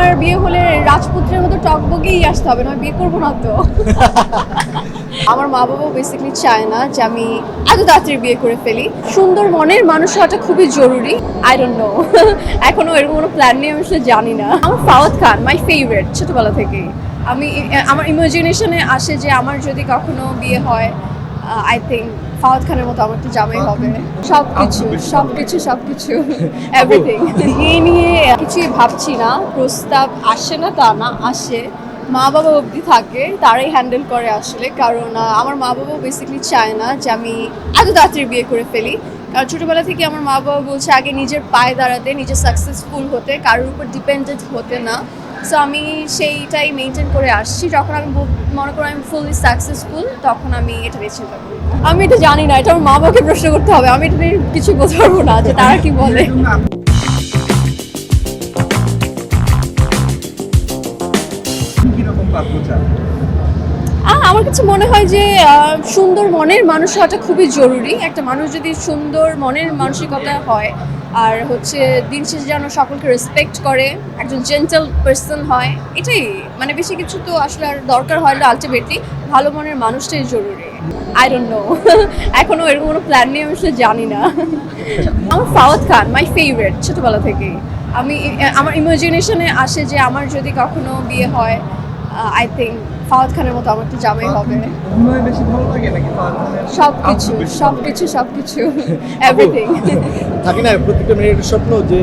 আমার বিয়ে হলে রাজপুত্রের মতো টকবগেই আসতে হবে, না বিয়ে করবো না তো। আমার মা বাবাও বেসিক্যালি চায় না যে আমি এত তাড়াতাড়ি বিয়ে করে ফেলি। সুন্দর মনের মানুষ হওয়াটা খুবই জরুরি। আই ডোন্ট নো, এখনো এরকম কোনো প্ল্যান নেই, আমি আসলে জানি না। আমার ফাওয়াদ খান মাই ফেভারিট ছোটবেলা থেকেই। আমার ইমাজিনেশনে আসে যে আমার যদি কখনো বিয়ে হয়, আই থিঙ্ক ফাওয়াদ খানের মতো আমার তো জামাই হবে। সবকিছু এভরিথিং এই নিয়ে কিছুই ভাবছি না। প্রস্তাব আসে না তা না, আসে মা বাবা অবধি থাকে, তারাই হ্যান্ডেল করে আসলে। কারণ আমার মা বাবাও বেসিক্যালি চায় না যে আমি এত তাড়াতাড়ি বিয়ে করে ফেলি। কারণ ছোটোবেলা থেকে আমার মা বাবা বলছে আগে নিজের পায়ে দাঁড়াতে, নিজে সাকসেসফুল হতে, কারোর উপর ডিপেন্ডেন্ট হতে না। সো আমি সেইটাই মেনটেন করে আসছি। যখন আমি মনে করি আমি ফুললি সাকসেসফুল, তখন আমি এটা বেছে নেবো। আমি এটা জানি না, এটা আমার মা বাবাকে প্রশ্ন করতে হবে। আমি এটা নিয়ে কিছু বলতে পারবো না যে তারা কি বলে। আমার কাছে মনে হয় যে সুন্দর মনের মানুষ হওয়াটা খুবই জরুরি। একটা মানুষ যদি সুন্দর মনের মানসিকতা হয় আর হচ্ছে দিন শেষে যেন সকলকে রেসপেক্ট করে, একজন জেন্টাল পার্সন হয়, এটাই মানে বেশি কিছু তো আসলে আর দরকার হয় না। আলটিমেটলি ভালো মনের মানুষটাই জরুরি। আই ডোন্ট নো, এখনো এরকম কোনো প্ল্যান নেই, আমি আসলে জানি না। আমার ফাওয়াদ খান মাই ফেভারিট ছোটবেলা থেকেই। আমার ইমাজিনেশনে আসে যে আমার যদি কখনো বিয়ে হয়, আই থিঙ্ক ফাওয়াদ খানের মতো আমার তো জামাই হবে। অভিনয় বেশি ভালো লাগে নাকি ফাওয়াদ খানের? সবকিছু এভরিথিং। থাকে না প্রত্যেকটা মেয়ের স্বপ্ন যে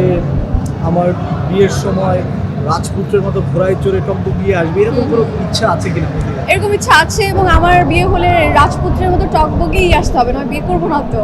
আমার বিয়ের সময় রাজপুত্রের মতো ঘোড়ায় চড়ে টকবগিয়ে আসবে, এরকম কোনো ইচ্ছা আছে কিনা? এরকম ইচ্ছা আছে, এবং আমার বিয়ে হলে রাজপুত্রের মতো টকবগেই আসতে হবে, না বিয়ে করবো না তো।